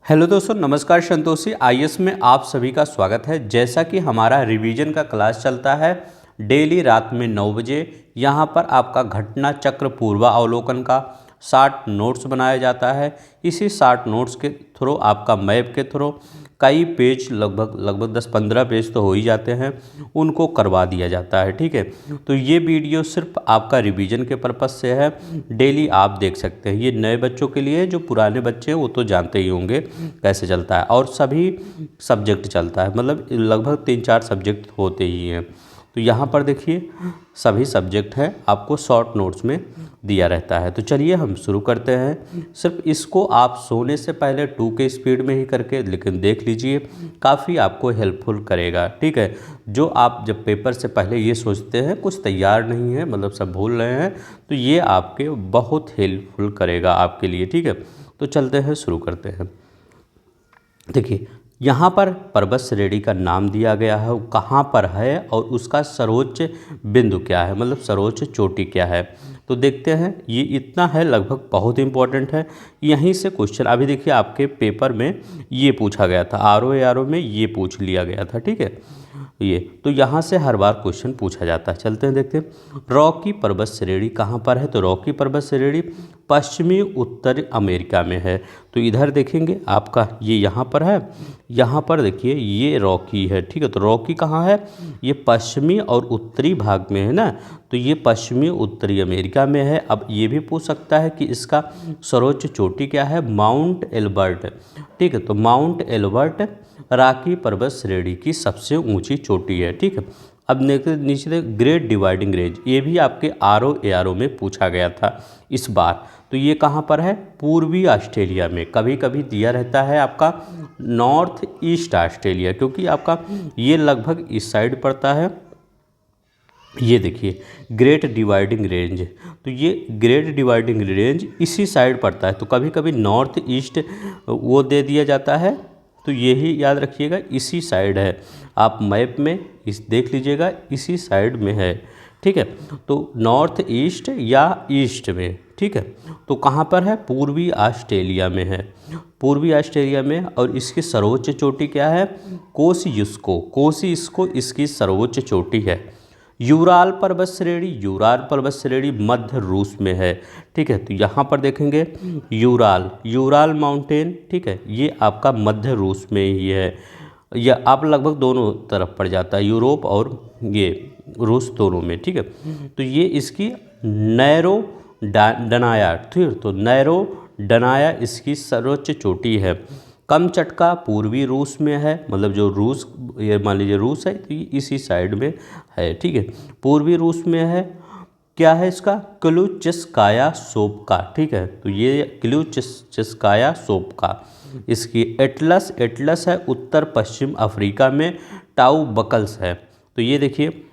Hello दोस्तों, नमस्कार। Santoshi IAS में आप सभी का स्वागत है। जैसा कि हमारा रिवीजन का क्लास चलता है डेली रात में 9 बजे, यहाँ पर आपका घटना चक्र पूर्वावलोकन का 60 नोट्स बनाया जाता है। इसी 60 नोट्स के थ्रू आपका मैप के थ्रू कई पेज लगभग 10-15 पेज तो हो ही जाते हैं, उनको करवा दिया जाता है। ठीक है, तो ये वीडियो सिर्फ आपका रिवीजन के पर्पज़ से है, डेली आप देख सकते हैं। ये नए बच्चों के लिए, जो पुराने बच्चे हैं वो तो जानते ही होंगे कैसे चलता है। और सभी सब्जेक्ट चलता है, मतलब लगभग 3-4 सब्जेक्ट होते ही हैं। तो यहाँ पर देखिए सभी सब्जेक्ट हैं, आपको शॉर्ट नोट्स में दिया रहता है। तो चलिए हम शुरू करते हैं। सिर्फ इसको आप सोने से पहले 2 के स्पीड में ही करके लेकिन देख लीजिए, काफ़ी आपको हेल्पफुल करेगा। ठीक है, जो आप जब पेपर से पहले ये सोचते हैं कुछ तैयार नहीं है, मतलब सब भूल रहे हैं, तो ये आपके बहुत हेल्पफुल करेगा आपके लिए। ठीक है, तो चलते हैं, शुरू करते हैं। देखिए यहाँ पर पर्वत श्रेणी का नाम दिया गया है, वो कहाँ पर है और उसका सर्वोच्च बिंदु क्या है, मतलब सर्वोच्च चोटी क्या है। तो देखते हैं, ये इतना है, लगभग बहुत इंपॉर्टेंट है। यहीं से क्वेश्चन अभी देखिए आपके पेपर में ये पूछा गया था, आरओ में ये पूछ लिया गया था। ठीक है, ये तो यहाँ से हर बार क्वेश्चन पूछा जाता है। चलते हैं, देखते हैं रॉकी पर्वत श्रेणी कहाँ पर है। तो रॉकी पर्वत श्रेणी पश्चिमी उत्तर अमेरिका में है। तो इधर देखेंगे आपका ये यहाँ पर है, यहाँ पर देखिए ये रॉकी है। ठीक है, तो रॉकी कहाँ है, ये पश्चिमी और उत्तरी भाग में है ना, तो ये पश्चिमी उत्तरी अमेरिका में है। अब ये भी पूछ सकता है कि इसका सर्वोच्च चोटी क्या है, माउंट एल्बर्ट। ठीक है, तो माउंट एल्बर्ट रॉकी पर्वत श्रेणी की सबसे ऊंची चोटी है। ठीक है, अब नीचे ग्रेट डिवाइडिंग रेंज, ये भी आपके आरओ में पूछा गया था इस बार। तो ये कहाँ पर है, पूर्वी ऑस्ट्रेलिया में। कभी कभी दिया रहता है आपका नॉर्थ ईस्ट ऑस्ट्रेलिया, क्योंकि आपका ये लगभग इस साइड पड़ता है। ये देखिए ग्रेट डिवाइडिंग रेंज, तो ये ग्रेट डिवाइडिंग रेंज इसी साइड पड़ता है। तो कभी कभी नॉर्थ ईस्ट वो दे दिया जाता है, तो यही याद रखिएगा इसी साइड है। आप मैप में इस देख लीजिएगा, इसी साइड में है। ठीक है, तो नॉर्थ ईस्ट या ईस्ट में। ठीक है, तो कहाँ पर है, पूर्वी ऑस्ट्रेलिया में है, पूर्वी ऑस्ट्रेलिया में। और इसकी सर्वोच्च चोटी क्या है, कोसियुस्को इसकी सर्वोच्च चोटी है। यूराल पर्वत श्रेणी मध्य रूस में है। ठीक है, तो यहाँ पर देखेंगे यूराल माउंटेन। ठीक है, ये आपका मध्य रूस में ही है। यह आप लगभग दोनों तरफ पड़ जाता है, यूरोप और ये रूस दोनों में। ठीक है, तो ये इसकी नैरो डनाया, ठीक, तो नैरो डनाया इसकी सर्वोच्च चोटी है। कमचटका पूर्वी रूस में है, मतलब जो रूस, ये मान लीजिए रूस है, तो ये इसी साइड में है। ठीक है, पूर्वी रूस में है। क्या है इसका, क्लुचिस्काया सोप्का। ठीक है, तो ये क्लुचिस्काया सोप्का। इसकी एटलस है उत्तर पश्चिम अफ्रीका में। टाउ बकल्स है, तो ये देखिए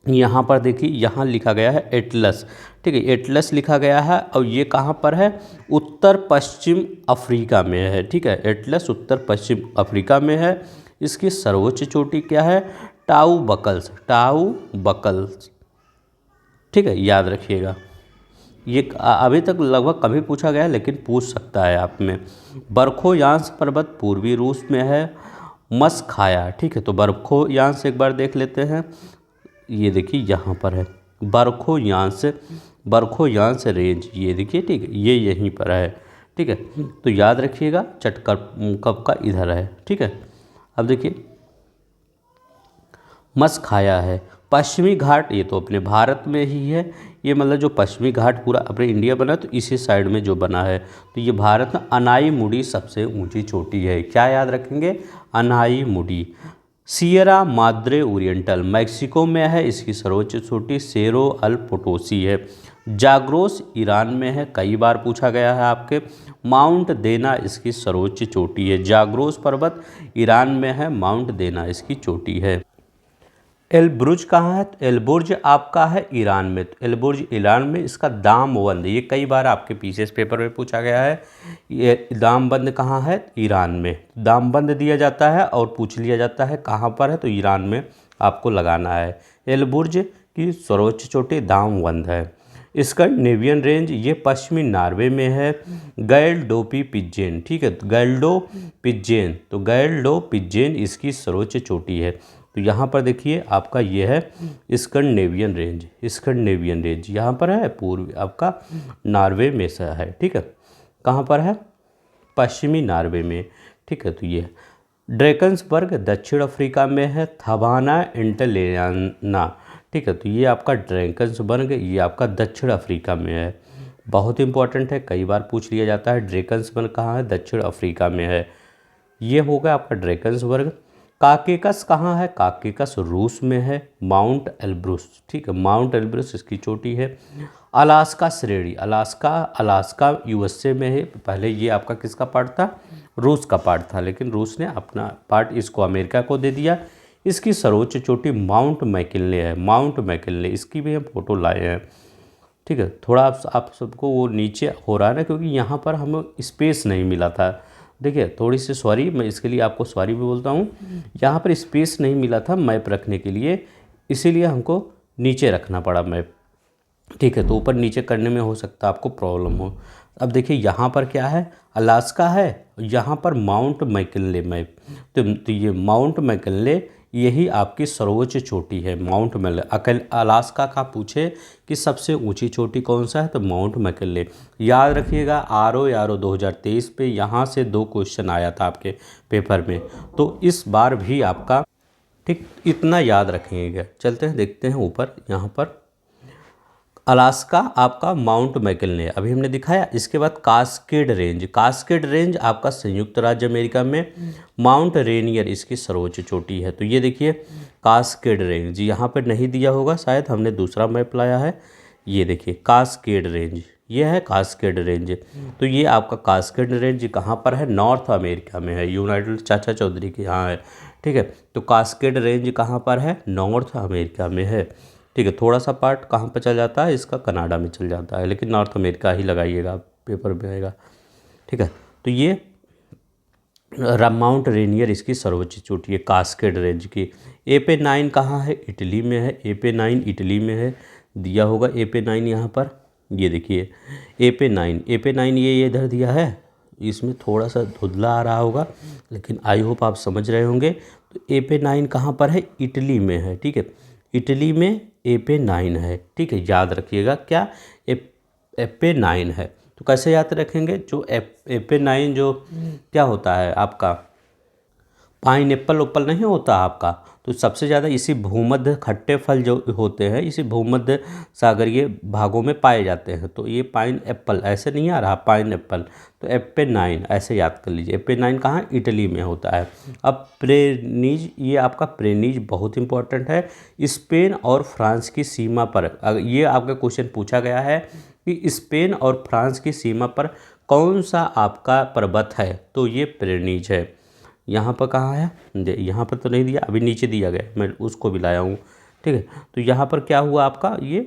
यहाँ पर देखिए, यहाँ लिखा गया है एटलस। ठीक है, एटलस लिखा गया है, और ये कहाँ पर है, उत्तर पश्चिम अफ्रीका में है। ठीक है, एटलस उत्तर पश्चिम अफ्रीका में है। इसकी सर्वोच्च चोटी क्या है, टाउ बकल्स। ठीक है, याद रखिएगा, ये अभी तक लगभग कभी पूछा गया है, लेकिन पूछ सकता है आप में। बरखोयांस पर्वत पूर्वी रूस में है। मसखाया, ठीक है, तो बरखोयांस एक बार देख लेते हैं। ये देखिए यहाँ पर है बरखोयांस रेंज, ये देखिए। ठीक है, ये यहीं पर है। ठीक है, तो याद रखिएगा कब का इधर है। ठीक है, अब देखिए मसखाया है पश्चिमी घाट, ये तो अपने भारत में ही है। ये मतलब जो पश्चिमी घाट पूरा अपने इंडिया बना, तो इसी साइड में जो बना है, तो ये भारत में अनाईमुडी सबसे ऊंची चोटी है। क्या याद रखेंगे, Anaimudi. Sierra Madre oriental Mexico में है, इसकी सर्वोच्च चोटी सेरो अल पोटोसी है। जाग्रोस ईरान में है, कई बार पूछा गया है आपके। माउंट देना इसकी सर्वोच्च चोटी है। जाग्रोस पर्वत ईरान में है, माउंट देना इसकी चोटी है। एलब्रुज कहाँ है, तो एलबुर्ज आपका है ईरान में। तो एलबुर्ज ईरान में, इसका दामबंद, ये कई बार आपके पीसीएस पेपर में पूछा गया है। ये दामबंद कहाँ है, ईरान में। दामबंद दिया जाता है और पूछ लिया जाता है कहाँ पर है, तो ईरान में आपको लगाना है। एलबुर्ज की सर्वोच्च चोटी दामबंद है। स्कैंडिनेवियन रेंज ये पश्चिमी नॉर्वे में है। गैल्डोपिपिजेन, ठीक है, तो गैल्डोपिजेन, तो गैल्डोपिजेन इसकी सर्वोच्च चोटी है। तो यहाँ पर देखिए आपका ये है स्कैंडिनेवियन रेंज, स्कैंडिनेवियन रेंज यहाँ पर है, पूर्व आपका नॉर्वे में से है, ठीक है। कहाँ पर है? पश्चिमी नॉर्वे में, ठीक है। तो ये ड्रैकन्सबर्ग दक्षिण अफ्रीका में है। थबाना इंटलेयाना, ठीक है, तो ये आपका ड्रैकन्सबर्ग ये आपका दक्षिण अफ्रीका में है। बहुत इंपॉर्टेंट है, कई बार पूछ लिया जाता है। ड्रैकन्सबर्ग कहाँ है? दक्षिण अफ्रीका में है। ये होगा आपका ड्रैकन्सबर्ग। काकेकस कहाँ है? काकेकस रूस में है। माउंट एल्ब्रुस, ठीक है, माउंट एल्ब्रुस इसकी चोटी है। अलास्का श्रेणी, अलास्का यूएसए में है। पहले ये आपका किसका पार्ट था? रूस का पार्ट था, लेकिन रूस ने अपना पार्ट इसको अमेरिका को दे दिया। इसकी सर्वोच्च चोटी माउंट मैकिनले है, माउंट मैकिनले, इसकी भी हम फोटो लाए हैं, ठीक है। थोड़ा आप सबको वो नीचे हो रहा है ना, क्योंकि यहाँ पर हमें स्पेस नहीं मिला था। देखिए थोड़ी सी सॉरी, मैं इसके लिए आपको सॉरी भी बोलता हूँ। यहाँ पर स्पेस नहीं मिला था मैप रखने के लिए, इसीलिए हमको नीचे रखना पड़ा मैप, ठीक है। तो ऊपर नीचे करने में हो सकता है आपको प्रॉब्लम हो। अब देखिए यहाँ पर क्या है? अलास्का है, यहाँ पर माउंट मैकिनले मैप, तो ये माउंट मैकिनले यही आपकी सर्वोच्च चोटी है, माउंट मैकिनले। अलास्का का पूछे कि सबसे ऊंची चोटी कौन सा है, तो माउंट मैकिनले। याद रखिएगा आरओ 2023 पे यहाँ से 2 क्वेश्चन आया था आपके पेपर में, तो इस बार भी आपका, ठीक, इतना याद रखेंगे। चलते हैं देखते हैं ऊपर। यहाँ पर अलास्का आपका माउंट मैकिनले अभी हमने दिखाया। इसके बाद कास्केड रेंज, कास्केड रेंज आपका संयुक्त राज्य अमेरिका में। माउंट रेनियर इसकी सर्वोच्च चोटी है। तो ये देखिए कास्केड रेंज यहाँ पर नहीं दिया होगा शायद, हमने दूसरा मैप लाया है। ये देखिए कास्केड रेंज, ये है कास्केड रेंज। तो ये आपका कास्केड रेंज कहाँ पर है? नॉर्थ अमेरिका में है, यूनाइटेड चाचा चौधरी के यहाँ है, ठीक है। तो कास्केड रेंज कहाँ पर है? नॉर्थ अमेरिका में है, ठीक है। थोड़ा सा पार्ट कहाँ पर चल जाता है इसका? कनाडा में चल जाता है, लेकिन नॉर्थ अमेरिका ही लगाइएगा, पेपर में आएगा, ठीक है। तो ये माउंट रेनियर इसकी सर्वोच्च चोटी है कास्केड रेंज की। AP9 कहाँ है? इटली में है। AP9 इटली में है, दिया होगा AP9 यहाँ पर। ये देखिए AP9 ये इधर दिया है, इसमें थोड़ा सा धुंधला आ रहा होगा, लेकिन आई होप आप समझ रहे होंगे। तो AP9 कहाँ पर है? इटली में है, ठीक है, इटली में AP9 है, ठीक है। याद रखिएगा क्या? AP9 है। तो कैसे याद रखेंगे? जो AP9 जो क्या होता है आपका, पाइन एप्पल ओप्पल नहीं होता आपका, तो सबसे ज़्यादा इसी भूमध्य खट्टे फल जो होते हैं इसी भूमध्य सागरीय भागों में पाए जाते हैं। तो ये पाइन एप्पल ऐसे नहीं आ रहा, पाइन एप्पल, तो AP9 ऐसे याद कर लीजिए। AP9 कहाँ? इटली में होता है। अब प्रेनीज, ये आपका प्रेनीज बहुत इंपॉर्टेंट है। स्पेन और फ्रांस की सीमा पर, ये आपका क्वेश्चन पूछा गया है कि स्पेन और फ्रांस की सीमा पर कौन सा आपका पर्वत है, तो ये प्रेनीज है। यहाँ पर कहाँ है? यहाँ पर तो नहीं दिया, अभी नीचे दिया गया, मैं उसको भी लाया हूँ, ठीक है। तो यहाँ पर क्या हुआ आपका? ये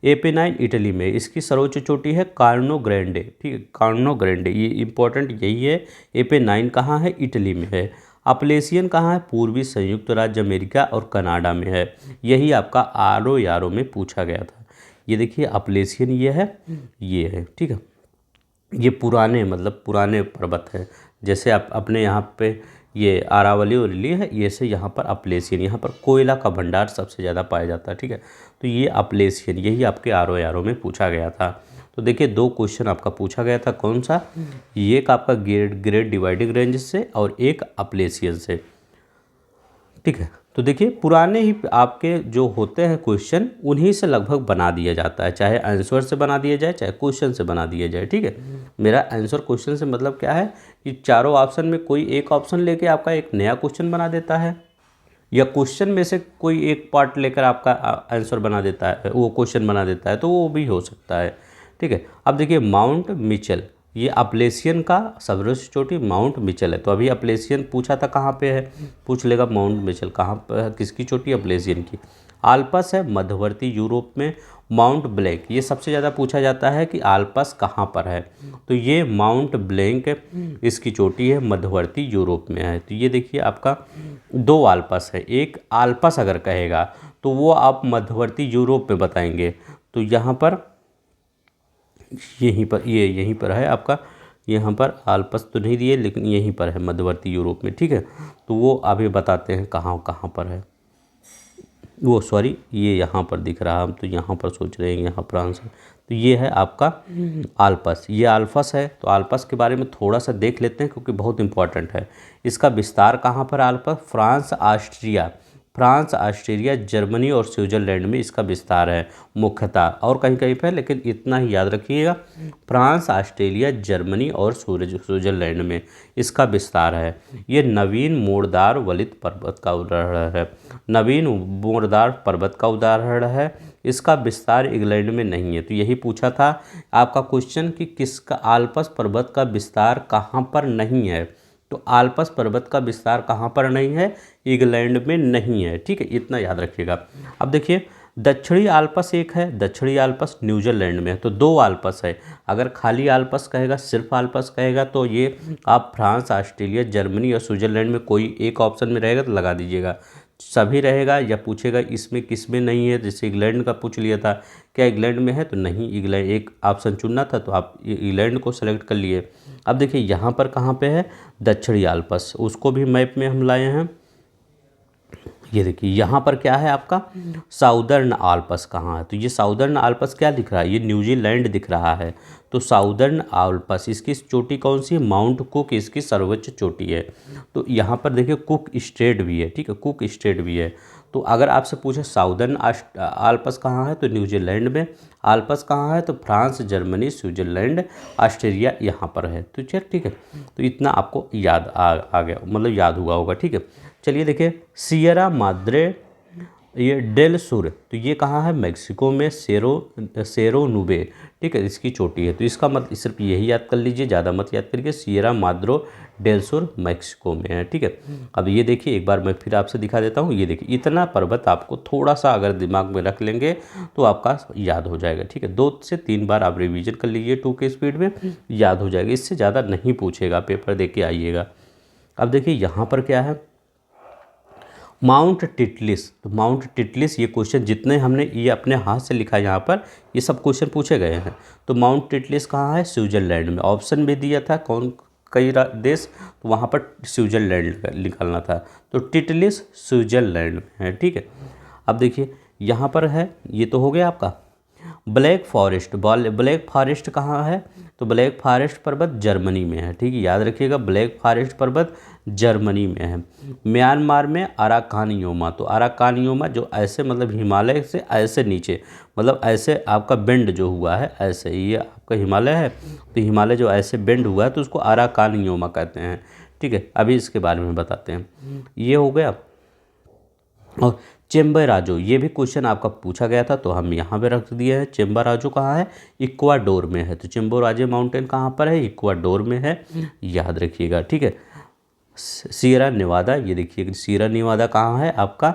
AP9 इटली में, इसकी सर्वोच्च चोटी है कार्नो ग्रैंडे, ठीक है, कार्नो ग्रैंडे, ये इंपॉर्टेंट यही है। AP9 कहाँ है? इटली में है। अपलेशियन कहाँ है? पूर्वी संयुक्त राज्य अमेरिका और कनाडा में है। यही आपका आरओ में पूछा गया था। ये देखिए अपलेशियन ये है, ठीक है। ये पुराने, मतलब पुराने पर्वत है, जैसे आप अपने यहाँ पे ये अरावली उरली है, ये से यहाँ पर अपलेशियन, यहाँ पर कोयला का भंडार सबसे ज़्यादा पाया जाता है, ठीक है। तो ये अपलेशियन, यही आपके आरओ में पूछा गया था। तो देखिए 2 क्वेश्चन आपका पूछा गया था, कौन सा? एक आपका ग्रेट डिवाइडिंग रेंज से और एक अपलेशियन से, ठीक है। तो देखिए पुराने ही आपके जो होते हैं क्वेश्चन, उन्हीं से लगभग बना दिया जाता है, चाहे आंसर से बना दिया जाए चाहे क्वेश्चन से बना दिया जाए, ठीक है। मेरा आंसर क्वेश्चन से मतलब क्या है कि चारों ऑप्शन में कोई एक ऑप्शन लेके आपका एक नया क्वेश्चन बना देता है, या क्वेश्चन में से कोई एक पार्ट लेकर आपका आंसर बना देता है, वो क्वेश्चन बना देता है, तो वो भी हो सकता है, ठीक है। अब देखिए माउंट मिचेल, ये अपलेशियन का सर्वोच्च चोटी माउंट मिचेल है। तो अभी अपलेशियन पूछा था कहाँ पे है, पूछ लेगा माउंट मिचेल कहाँ पर, किसकी चोटी? अपलेशियन की। आल्पस है मध्यवर्ती यूरोप में। माउंट ब्लैंक, ये सबसे ज़्यादा पूछा जाता है कि आल्पस कहाँ पर है, तो ये माउंट ब्लैंक इसकी चोटी है, मध्यवर्ती यूरोप में है। तो ये देखिए आपका 2 आल्पस है, एक आल्पस अगर कहेगा तो वो आप मध्यवर्ती यूरोप में बताएंगे, तो यहाँ पर यहीं पर, ये यहीं पर है आपका, यहाँ पर आल्प्स तो नहीं दिए लेकिन यहीं पर है मध्यवर्ती यूरोप में, ठीक है। तो वो अभी बताते हैं कहाँ कहाँ पर है। वो सॉरी, ये यहाँ पर दिख रहा है, हम तो यहाँ पर सोच रहे हैं यहाँ फ्रांस है। तो ये है आपका आल्प्स, ये आल्प्स है। तो आल्प्स के बारे में थोड़ा सा देख लेते हैं क्योंकि बहुत इंपॉर्टेंट है। इसका विस्तार कहाँ पर आल्प्स? फ्रांस, ऑस्ट्रिया, जर्मनी और स्विट्जरलैंड में इसका विस्तार है मुख्यतः, और कहीं कहीं पर, लेकिन इतना ही याद रखिएगा, फ्रांस, ऑस्ट्रेलिया, जर्मनी और स्विट्जरलैंड में इसका विस्तार है। ये नवीन मोड़दार वलित पर्वत का उदाहरण है, नवीन मोड़दार पर्वत का उदाहरण है। इसका विस्तार इंग्लैंड में नहीं है। तो यही पूछा था आपका क्वेश्चन कि किसका आल्प्स पर्वत का विस्तार कहाँ पर नहीं है। तो आल्प्स पर्वत का विस्तार कहाँ पर नहीं है? इंग्लैंड में नहीं है, ठीक है, इतना याद रखिएगा। अब देखिए दक्षिणी आल्प्स एक है, दक्षिणी आल्प्स न्यूजीलैंड में है। तो दो आल्प्स है। अगर खाली आल्प्स कहेगा, सिर्फ आल्प्स कहेगा, तो ये आप फ्रांस, ऑस्ट्रेलिया, जर्मनी और स्विट्जरलैंड में कोई एक ऑप्शन में रहेगा तो लगा दीजिएगा। सभी रहेगा या पूछेगा इसमें किस में नहीं है, जैसे इंग्लैंड का पूछ लिया था, क्या इंग्लैंड में है? तो नहीं, इंग्लैंड एक ऑप्शन चुनना था तो आप इंग्लैंड को सेलेक्ट कर लिए। अब देखिए यहाँ पर कहाँ पे है दक्षिणी आल्प्स, उसको भी मैप में हम लाए हैं। ये देखिए यहाँ पर क्या है आपका साउदर्न आल्प्स कहाँ है? तो ये साउदर्न आल्प्स क्या दिख रहा है? ये न्यूजीलैंड दिख रहा है। तो साउदर्न आल्प्स, इसकी चोटी कौन सी है? माउंट कुक इसकी सर्वोच्च चोटी है। तो यहाँ पर देखिए कुक स्ट्रेट भी है, ठीक है, कुक स्ट्रेट भी है। तो अगर आपसे पूछे साउदर्न आल्प्स कहाँ है तो न्यूजीलैंड में, आल्प्स कहाँ है तो फ्रांस, जर्मनी, स्विट्जरलैंड, ऑस्ट्रेलिया यहाँ पर है। तो चल ठीक है, तो इतना आपको याद आ गया, मतलब याद हुआ होगा, ठीक है। चलिए देखिए सियरा माद्रे ये डेल सुर, तो ये कहाँ है? मेक्सिको में, सेरो नुबे, ठीक है, इसकी चोटी है। तो इसका मतलब सिर्फ यही याद कर लीजिए, ज़्यादा मत याद करिए। सियरा माद्रो डेल सुर मेक्सिको में है, ठीक है। अब ये देखिए एक बार मैं फिर आपसे दिखा देता हूँ। ये देखिए इतना पर्वत आपको थोड़ा सा अगर दिमाग में रख लेंगे तो आपका याद हो जाएगा, ठीक है। 2 से 3 बार आप रिवीजन कर लीजिए 2 के स्पीड में, याद हो जाएगा। इससे ज़्यादा नहीं पूछेगा, पेपर दे के आइएगा। अब देखिए यहाँ पर क्या है माउंट टिटलिस। तो माउंट टिटलिस, ये क्वेश्चन जितने हमने ये अपने हाथ से लिखा है यहाँ पर, ये सब क्वेश्चन पूछे गए हैं। तो माउंट टिटलिस कहाँ है? स्विट्जरलैंड में। ऑप्शन भी दिया था कौन कई देश, तो वहाँ पर स्विट्जरलैंड निकालना था। तो टिटलिस स्विट्जरलैंड में है, ठीक है। अब देखिए यहाँ पर है, ये तो हो गया आपका ब्लैक फॉरेस्ट। ब्लैक फॉरेस्ट कहाँ है? तो ब्लैक फॉरेस्ट पर्वत जर्मनी में है, ठीक है, याद रखिएगा, ब्लैक फॉरेस्ट पर्वत जर्मनी में है। म्यांमार में अराकानियोमा, तो अराकानियोमा जो ऐसे मतलब हिमालय से ऐसे नीचे, मतलब ऐसे आपका बेंड जो हुआ है, ऐसे ये आपका हिमालय है, तो हिमालय जो ऐसे बेंड हुआ है तो उसको अराकानियोमा कहते हैं, ठीक है। अभी इसके बारे में बताते हैं। ये हो गया। और चेम्बराजो, ये भी क्वेश्चन आपका पूछा गया था तो हम यहाँ पे रख दिए हैं। चेम्बराजो कहाँ है? इक्वाडोर में है। तो चेम्बोराजो माउंटेन कहाँ पर है? इक्वाडोर में है, याद रखिएगा, ठीक है। सीरा नेवादा, ये देखिए सीरा नेवादा कहाँ है आपका?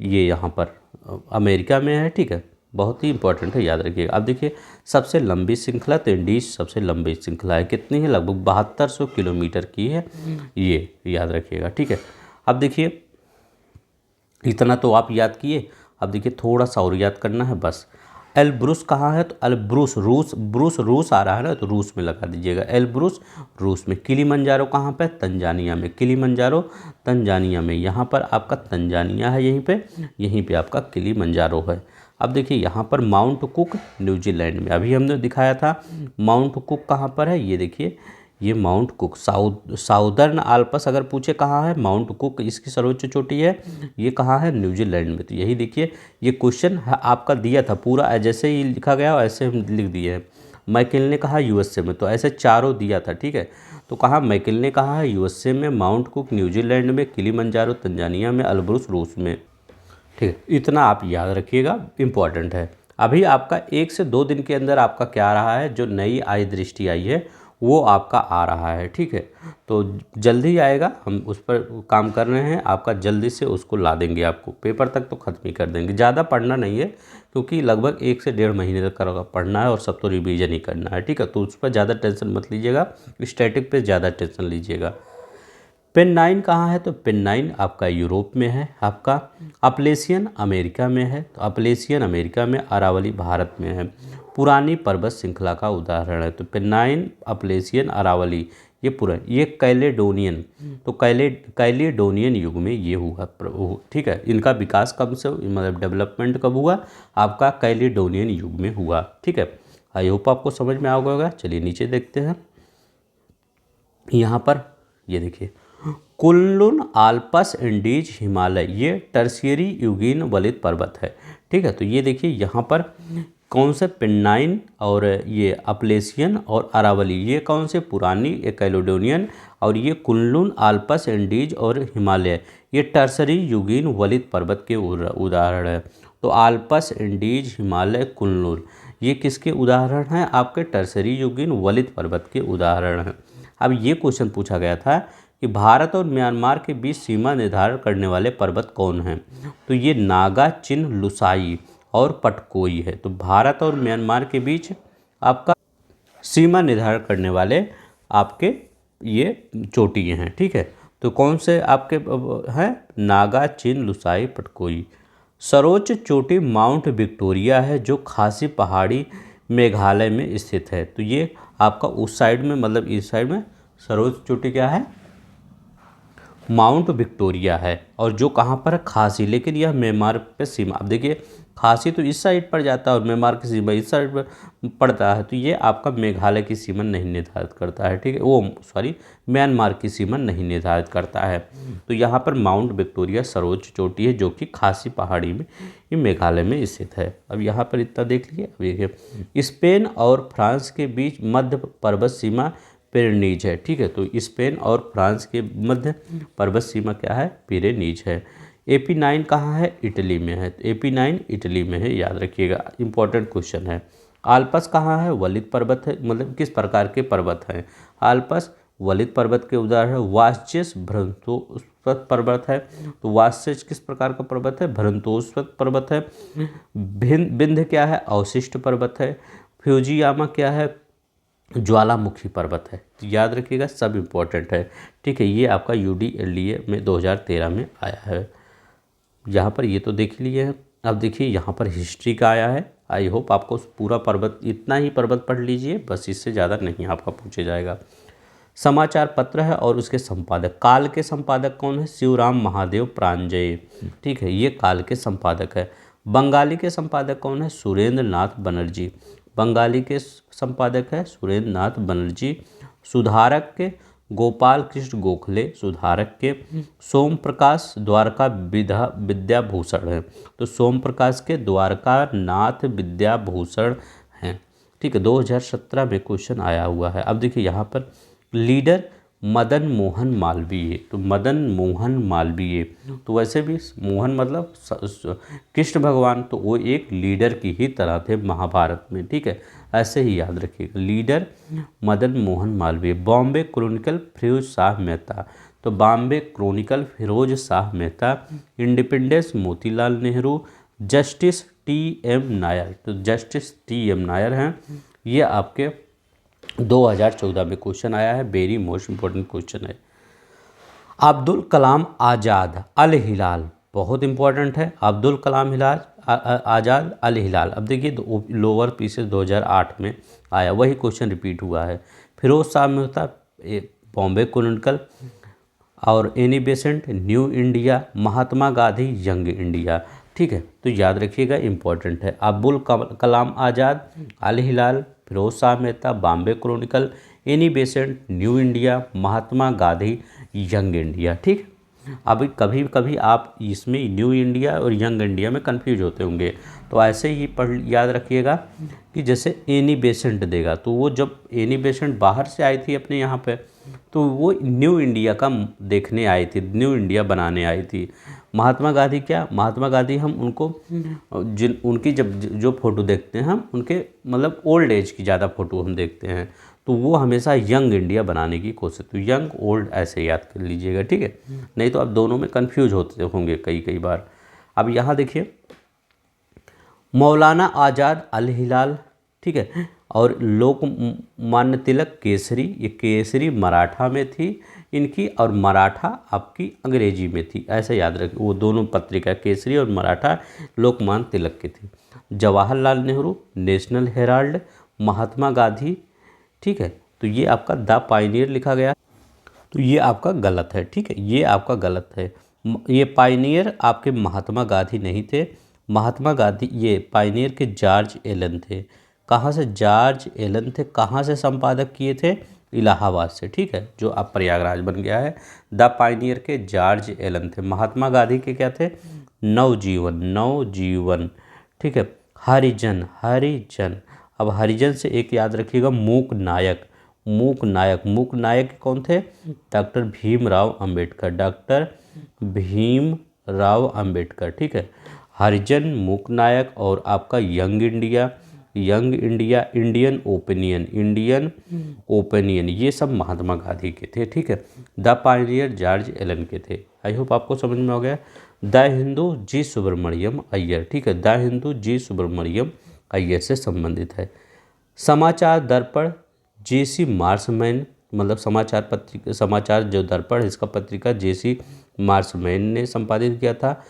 ये यहाँ पर अमेरिका में है, ठीक है, बहुत ही इंपॉर्टेंट है, याद रखिएगा। अब देखिए सबसे लंबी श्रृंखला, तो इंडीज सबसे लंबी श्रृंखला है, कितनी है? लगभग 7200 किलोमीटर की है, ये याद रखिएगा, ठीक है। अब देखिए इतना तो आप याद किए। अब देखिए थोड़ा सा और याद करना है बस। एलब्रूस कहाँ है? तो एलब्रूस रूस आ रहा है ना, तो रूस में लगा दीजिएगा, एलब्रूस रूस में। किलीमंजारो कहाँ पे? तंजानिया में। किलीमंजारो तंजानिया में, यहाँ पर आपका तंजानिया है, यहीं पे आपका किलीमंजारो है। अब देखिए यहाँ पर माउंट कुक न्यूजीलैंड में, अभी हमने दिखाया था। माउंट कुक कहाँ पर है? ये देखिए ये माउंट कुक साउदर्न आल्प्स अगर पूछे कहाँ है, माउंट कुक इसकी सर्वोच्च चोटी है, ये कहाँ है? न्यूजीलैंड में। तो यही देखिए ये क्वेश्चन आपका दिया था पूरा, जैसे ही लिखा गया ऐसे हम लिख दिए हैं। मैकेल ने कहा यूएसए में, तो ऐसे चारों दिया था, ठीक है। तो कहा मैकेल ने कहा है यूएसए में, माउंट कुक न्यूजीलैंड में, किलीमंजारो तंजानिया में, एलब्रूस रूस में, ठीक है। इतना आप याद रखिएगा, इम्पॉर्टेंट है। अभी आपका 1 से 2 दिन के अंदर आपका क्या आ रहा है, जो नई आई दृष्टि आई है वो आपका आ रहा है, ठीक है। तो जल्दी आएगा, हम उस पर काम कर रहे हैं, आपका जल्दी से उसको ला देंगे, आपको पेपर तक तो ख़त्म ही कर देंगे। ज़्यादा पढ़ना नहीं है क्योंकि लगभग 1 से 1.5 महीने तक पढ़ना है और सब तो रिवीजन ही करना है, ठीक है। तो उस पर ज़्यादा टेंशन मत लीजिएगा, स्टैटिक पे ज़्यादा टेंशन लीजिएगा। पेन्नाइन कहाँ है? तो पेन्नाइन आपका यूरोप में है। आपका अपलेशियन अमेरिका में है, तो अपलेशियन अमेरिका में, अरावली भारत में है। पुरानी पर्वत श्रृंखला का उदाहरण है। तो पेन्नाइन, अपलेशियन, अरावली, ये पूरा, ये कैलेडोनियन, तो कैलेडोनियन युग में ये हुआ। ठीक है, इनका विकास कब से, मतलब डेवलपमेंट कब हुआ, आपका कैलेडोनियन युग में हुआ। ठीक है, आई होप आपको समझ में आ गया होगा। चलिए नीचे देखते हैं। यहाँ पर ये देखिए, कुनलुन आल्प्स एंडीज हिमालय, ये टर्शियरी युगीन वलित पर्वत है। ठीक है, तो ये देखिए यहाँ पर कौन से, पेन्नाइन और ये अपलेशियन और अरावली, ये कौन से, पुरानी, ये कैलेडोनियन, और ये कुनलुन आल्प्स एंडीज और हिमालय, ये टर्शरी युगीन वलित पर्वत के उदाहरण है। तो आल्प्स एंडीज, हिमालय, कुनलुन, ये किसके उदाहरण हैं, आपके टर्शरी युगीन वलित पर्वत के उदाहरण हैं। अब ये क्वेश्चन पूछा गया था कि भारत और म्यांमार के बीच सीमा निर्धारण करने वाले पर्वत कौन हैं, तो ये नागा, चिन, लुसाई और पटकोई है। तो भारत और म्यांमार के बीच आपका सीमा निर्धारण करने वाले आपके ये चोटियाँ हैं। ठीक है, तो कौन से आपके हैं, नागा, चिन, लुसाई, पटकोई। सर्वोच्च चोटी माउंट विक्टोरिया है, जो खासी पहाड़ी मेघालय में स्थित है। तो ये आपका उस साइड में, मतलब इस साइड में सर्वोच्च चोटी क्या है, माउंट विक्टोरिया है, और जो कहाँ पर है, खासी, लेकिन यह म्यांमार पे सीमा, अब देखिए खासी तो इस साइड पर जाता है और म्यांमार की सीमा इस साइड पर पड़ता है, तो ये आपका मेघालय की सीमा नहीं निर्धारित करता है। ठीक है, वो सॉरी, म्यांमार की सीमा नहीं निर्धारित करता है। तो यहाँ पर माउंट विक्टोरिया सर्वोच्च चोटी है, जो कि खासी पहाड़ी में, ये मेघालय में स्थित है। अब यहाँ पर इतना देख लिए। अब देखिए, स्पेन और फ्रांस के बीच मध्य पर्वत सीमा पिरेनीज है। ठीक है, तो स्पेन और फ्रांस के मध्य पर्वत सीमा क्या है, पिरेनीज है। AP9 कहाँ है, इटली में है। तो AP9 इटली में है, याद रखिएगा, इंपॉर्टेंट क्वेश्चन है। आल्प्स कहाँ है, वलित पर्वत है, मतलब किस प्रकार के पर्वत हैं आल्प्स, वलित पर्वत के उदाहरण। वास्चेस भ्रंतोस्वत पर्वत है, तो वास्चेस किस प्रकार का पर्वत है, भ्रंतोस्वत पर्वत है। विंध्य क्या है, अवशिष्ट पर्वत है। फ्यूजियामा क्या है, ज्वालामुखी पर्वत है। तो याद रखिएगा, सब इम्पोर्टेंट है। ठीक है, ये आपका UDLDA में 2013 में आया है। यहाँ पर ये तो देख लिए हैं। अब देखिए यहाँ पर हिस्ट्री का आया है। आई होप आपको पूरा पर्वत, इतना ही पर्वत पढ़ लीजिए बस, इससे ज़्यादा नहीं आपका पूछे जाएगा। समाचार पत्र है और उसके संपादक, काल के संपादक कौन है, शिवराम महादेव प्रांजय। ठीक है, ये काल के संपादक है। बंगाली के संपादक कौन है, सुरेंद्र नाथ बनर्जी। बंगाली के संपादक है सुरेंद्र नाथ बनर्जी। सुधारक के गोपाल कृष्ण गोखले। सुधारक के सोम प्रकाश द्वारका विद्याभूषण है। तो सोम प्रकाश के द्वारका नाथ विद्याभूषण हैं। ठीक है, 2017 में क्वेश्चन आया हुआ है। अब देखिए यहाँ पर लीडर मदन मोहन मालवीय। तो मदन मोहन मालवीय, तो वैसे भी मोहन मतलब कृष्ण भगवान, तो वो एक लीडर की ही तरह थे महाभारत में। ठीक है, ऐसे ही याद रखिएगा, लीडर मदन मोहन मालवीय। बॉम्बे क्रॉनिकल फिरोज शाह मेहता। तो Bombay Chronicle Firoz Shah Mehta. Independence Motilal Nehru. Justice TM Nair. तो जस्टिस TM नायर हैं, ये आपके 2014 में क्वेश्चन आया है, वेरी मोस्ट इंपॉर्टेंट क्वेश्चन है। अब्दुल कलाम आज़ाद अल हिलाल, बहुत इंपॉर्टेंट है, अब्दुल कलाम आज़ाद अल हिलाल। अब देखिए लोअर पीसेस 2008 में आया, वही क्वेश्चन रिपीट हुआ है। फिरोज शाह मेहता बॉम्बे क्रॉनिकल, और Annie Besant New India, Mahatma Gandhi Young India. ठीक है, तो याद रखिएगा, इंपॉर्टेंट है। Abdul Kalam Azad Al Hilal, Feroze Shah Mehta Bombay Chronicle, Annie Besant New India, Mahatma Gandhi Young India. ठीक, अभी कभी कभी आप इसमें न्यू इंडिया और यंग इंडिया में कंफ्यूज होते होंगे, तो ऐसे ही पढ़ याद रखिएगा कि जैसे एनी बेसेंट देगा, तो वो जब एनी बेसेंट बाहर से आई थी अपने यहाँ पे, तो वो न्यू इंडिया का देखने आई थी, न्यू इंडिया बनाने आई थी। महात्मा गांधी क्या, महात्मा गांधी हम उनको उनकी जब जो फ़ोटो देखते हैं हम उनके मतलब ओल्ड एज की ज़्यादा फ़ोटो हम देखते हैं, तो वो हमेशा यंग इंडिया बनाने की कोशिश, तो यंग ओल्ड ऐसे याद कर लीजिएगा। ठीक है, नहीं तो आप दोनों में कंफ्यूज होते होंगे कई बार। अब यहाँ देखिए, मौलाना आज़ाद अल हिलाल, ठीक है, और लोकमान्य तिलक केसरी, ये केसरी मराठा में थी इनकी, और मराठा आपकी अंग्रेजी में थी, ऐसे याद रखिए। वो दोनों पत्रिका केसरी और मराठा लोकमान्य तिलक की थी। Jawaharlal Nehru, national Herald, Mahatma Gandhi. ठीक है, तो ये आपका द पायनियर लिखा गया, तो ये आपका गलत है। ठीक है, ये आपका गलत है। ये पायनियर आपके महात्मा गांधी नहीं थे। महात्मा गांधी, ये पायनियर के जॉर्ज एलन थे। कहाँ से जॉर्ज एलन थे, कहाँ से संपादक किए थे? इलाहाबाद से। ठीक है, जो अब प्रयागराज बन गया है। द पायनियर के जॉर्ज एलन थे। महात्मा गांधी के क्या थे? नवजीवन, नवजीवन। ठीक है, हरिजन, हरिजन। अब हरिजन से एक याद रखिएगा, मूक नायक, मूक नायक। मूक नायक कौन थे? Doctor Bhimrao Ambedkar, doctor Bhimrao Ambedkar. ठीक है, हरिजन, मूक नायक और आपका young India, young India, Indian opinion, Indian opinion, ये सब महात्मा गांधी के थे। ठीक है, द पायनियर जॉर्ज एलन के थे। आई होप आपको समझ में हो गया। द हिंदू जी सुब्रमण्यम अय्यर। ठीक है, द हिंदू जी सुब्रमण्यम अय्यर से संबंधित है। समाचार दर्पण जेसी मार्समैन, मतलब समाचार पत्रिका, समाचार जो दर्पण है इसका पत्रिका जेसी मार्समैन ने संपादित किया था।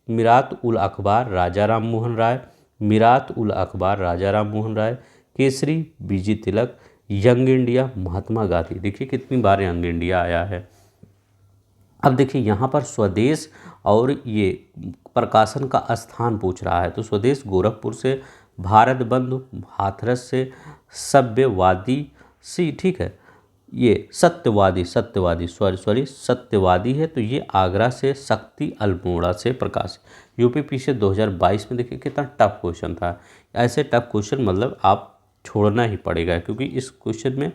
मिरात उल अखबार राजा राम मोहन राय, मिरात उल अखबार राजा राम मोहन राय। केसरी बीजी तिलक, यंग इंडिया महात्मा गांधी। देखिए कितनी बार यंग इंडिया आया है। अब देखिए यहाँ पर स्वदेश और ये प्रकाशन का स्थान पूछ रहा है, तो स्वदेश गोरखपुर से, भारत बंधु हाथरस से, सभ्यवादी सी। ठीक है, ये सत्यवादी, सत्यवादी सॉरी सत्यवादी है, तो ये आगरा से, शक्ति अल्मोड़ा से प्रकाश। यूपी से 2022 में देखिए कितना टफ क्वेश्चन था। ऐसे टफ क्वेश्चन मतलब आप छोड़ना ही पड़ेगा, क्योंकि इस क्वेश्चन में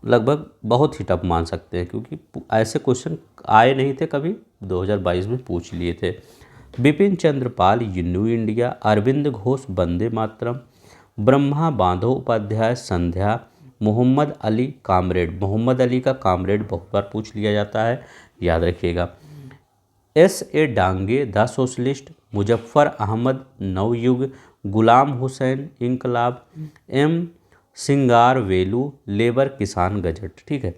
लगभग बहुत ही टफ मान सकते हैं, क्योंकि ऐसे क्वेश्चन आए नहीं थे कभी, 2022 में पूछ लिए थे। बिपिन चंद्र पाल न्यू इंडिया, अरविंद घोष वंदे मातरम, ब्रह्मा बांधो उपाध्याय संध्या, मोहम्मद अली कामरेड। मोहम्मद अली का कामरेड बहुत बार पूछ लिया जाता है, याद रखिएगा। S.A. Dange the Socialist, Muzaffar Ahmad Navayug, Ghulam Hussain Inquilab, M. सिंगार वेलू लेबर किसान गजट। ठीक है,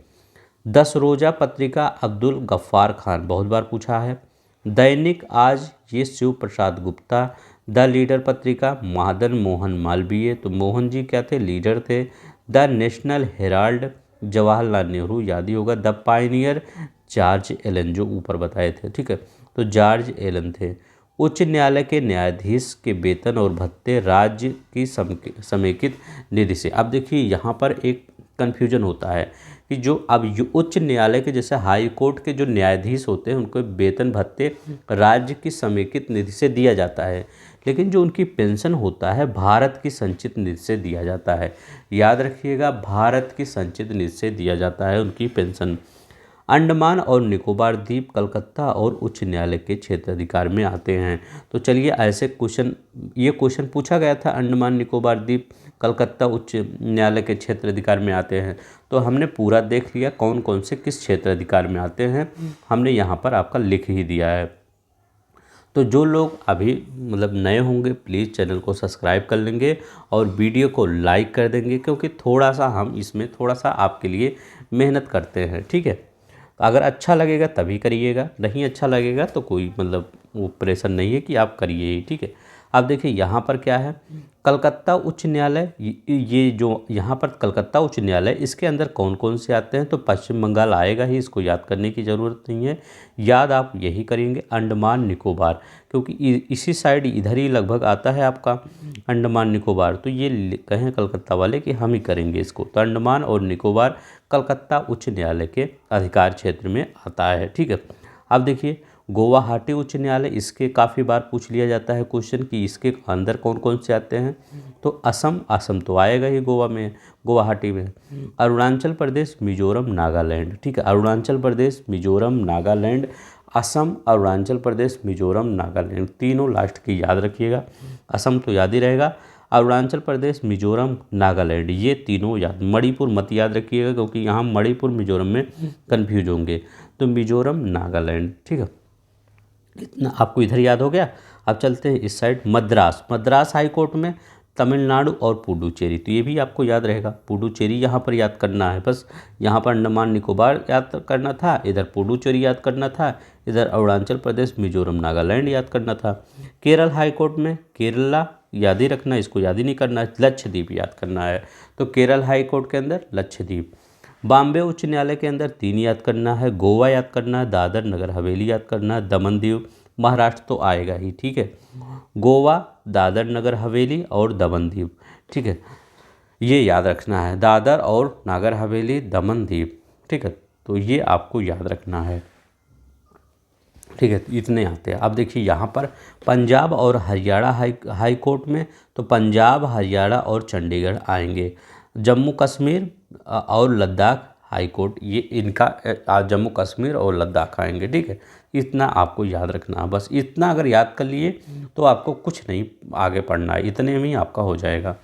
10 रोज़ा पत्रिका अब्दुल गफ्फार खान, बहुत बार पूछा है। दैनिक आज ये शिव प्रसाद गुप्ता। द लीडर पत्रिका मदन मोहन मालवीय, तो मोहन जी क्या थे? लीडर थे। The national Herald Jawaharlal Nehru, याद ही होगा। द पायनियर जॉर्ज एलन, जो ऊपर बताए थे। ठीक है, तो जॉर्ज एलन थे। उच्च न्यायालय के न्यायाधीश के वेतन और भत्ते राज्य की समेकित निधि से। अब देखिए यहाँ पर एक कन्फ्यूजन होता है कि जो अब उच्च न्यायालय के जैसे हाई कोर्ट के जो न्यायाधीश होते हैं उनको वेतन भत्ते राज्य की समेकित निधि से दिया जाता है, लेकिन जो उनकी पेंशन होता है भारत की संचित निधि से दिया जाता है। याद रखिएगा, भारत की संचित निधि से दिया जाता है उनकी पेंशन। अंडमान और निकोबार द्वीप कलकत्ता और उच्च न्यायालय के क्षेत्राधिकार में आते हैं। तो चलिए ऐसे क्वेश्चन, ये क्वेश्चन पूछा गया था, अंडमान निकोबार द्वीप कलकत्ता उच्च न्यायालय के क्षेत्राधिकार में आते हैं। तो हमने पूरा देख लिया कौन कौन से किस क्षेत्राधिकार में आते हैं, हमने यहाँ पर आपका लिख ही दिया है। तो जो लोग अभी मतलब नए होंगे प्लीज़ चैनल को सब्सक्राइब कर लेंगे और वीडियो को लाइक कर देंगे, क्योंकि थोड़ा सा हम इसमें थोड़ा सा आपके लिए मेहनत करते हैं। ठीक है, अगर अच्छा लगेगा तभी करिएगा, नहीं अच्छा लगेगा तो कोई मतलब वो प्रेशर नहीं है कि आप करिए ही। ठीक है, अब देखिए यहाँ पर क्या है, कलकत्ता उच्च न्यायालय, ये जो यहाँ पर कलकत्ता उच्च न्यायालय, इसके अंदर कौन कौन से आते हैं? तो पश्चिम बंगाल आएगा ही, इसको याद करने की ज़रूरत नहीं है, याद आप यही करेंगे। अंडमान निकोबार, क्योंकि इसी साइड इधर ही लगभग आता है आपका अंडमान निकोबार, तो ये कहें कलकत्ता वाले कि हम ही करेंगे इसको। तो अंडमान और निकोबार कलकत्ता उच्च न्यायालय के अधिकार क्षेत्र में आता है। ठीक है, अब देखिए गुवाहाटी उच्च न्यायालय, इसके काफ़ी बार पूछ लिया जाता है क्वेश्चन कि इसके अंदर कौन कौन से आते हैं। तो असम, असम तो आएगा ही गोवा में, गुवाहाटी में। अरुणाचल प्रदेश, मिजोरम, नागालैंड। ठीक है, अरुणाचल प्रदेश, मिजोरम, नागालैंड, असम, अरुणाचल प्रदेश, मिजोरम, नागालैंड, तीनों लास्ट की याद रखिएगा। असम तो याद ही रहेगा, अरुणाचल प्रदेश, मिजोरम, नागालैंड, ये तीनों याद। मणिपुर मत याद रखिएगा, क्योंकि यहाँ मणिपुर मिजोरम में कन्फ्यूज होंगे। तो मिजोरम, नागालैंड। ठीक है, इतना आपको इधर याद हो गया। अब चलते हैं इस side, Madras, Madras high court में तमिलनाडु और पुडुचेरी, तो ये भी आपको याद रहेगा। पुडुचेरी यहाँ पर याद करना है, बस यहाँ पर अंडमान निकोबार याद करना था, इधर पुडुचेरी याद करना था, इधर अरुणाचल प्रदेश, मिजोरम, नागालैंड याद करना था। केरल हाई कोर्ट में केरला याद ही रखना, इसको याद ही नहीं करना है, लक्षद्वीप याद करना है, तो केरल हाई कोर्ट के अंदर लक्षद्वीप। बॉम्बे उच्च न्यायालय के अंदर 3 याद करना है, गोवा याद करना है, दादर नगर हवेली याद करना है, दमन दीव, महाराष्ट्र तो आएगा ही, ठीक है। गोवा, दादर नगर हवेली और दमन दीव, ठीक है, ये याद रखना है, दादर और नागर हवेली, दमन दीव, ठीक है, तो ये आपको याद रखना है, ठीक है। इतने आते हैं। अब देखिए यहाँ पर पंजाब और हरियाणा हाई कोर्ट में, तो पंजाब, हरियाणा और चंडीगढ़ आएंगे। जम्मू कश्मीर और लद्दाख हाई कोर्ट, ये इनका जम्मू कश्मीर और लद्दाख आएंगे, ठीक है। इतना आपको याद रखना है, बस इतना अगर याद कर लिए तो आपको कुछ नहीं आगे पढ़ना है, इतने में ही आपका हो जाएगा।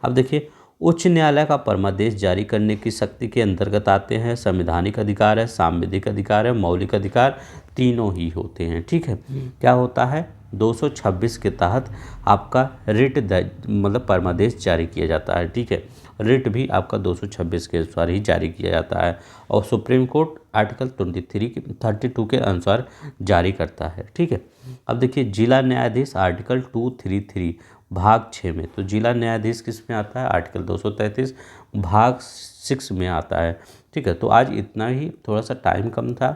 अब देखिए उच्च न्यायालय का परमादेश जारी करने की शक्ति के अंतर्गत आते हैं संवैधानिक अधिकार है, सांविधिक अधिकार है, मौलिक अधिकार, तीनों ही होते हैं, ठीक है। क्या होता है 226 के तहत आपका रिट मतलब परमादेश जारी किया जाता है, ठीक है। रिट भी आपका 226 के अनुसार ही जारी किया जाता है और सुप्रीम कोर्ट आर्टिकल 32 के अनुसार जारी करता है, ठीक है। अब देखिए जिला न्यायाधीश आर्टिकल 233 भाग 6 में, तो जिला न्यायाधीश किस में आता है, आर्टिकल 233 भाग 6 में आता है, ठीक है। तो आज इतना ही, थोड़ा सा टाइम कम था,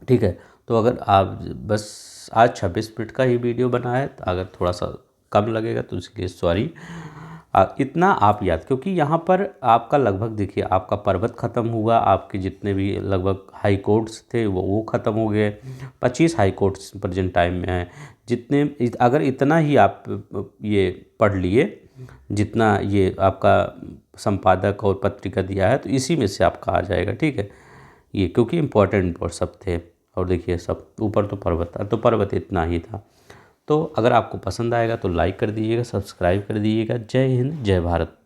ठीक है। तो अगर आप बस आज 26 मिनट का ही वीडियो बना है, तो अगर थोड़ा सा कम लगेगा तो उसके लिए सॉरी। इतना आप याद, क्योंकि यहाँ पर आपका लगभग देखिए आपका पर्वत ख़त्म हुआ, आपके जितने भी लगभग हाई कोर्ट्स थे वो ख़त्म हो गए, 25 हाई कोर्ट्स प्रेजेंट टाइम में हैं। जितने अगर इतना ही आप ये पढ़ लिए, जितना ये आपका संपादक और पत्रिका दिया है, तो इसी में से आपका आ जाएगा, ठीक है। ये क्योंकि इम्पोर्टेंट सब थे, और देखिए सब ऊपर तो पर्वत इतना ही था। तो अगर आपको पसंद आएगा तो लाइक कर दीजिएगा, सब्सक्राइब कर दीजिएगा। जय हिंद, जय भारत।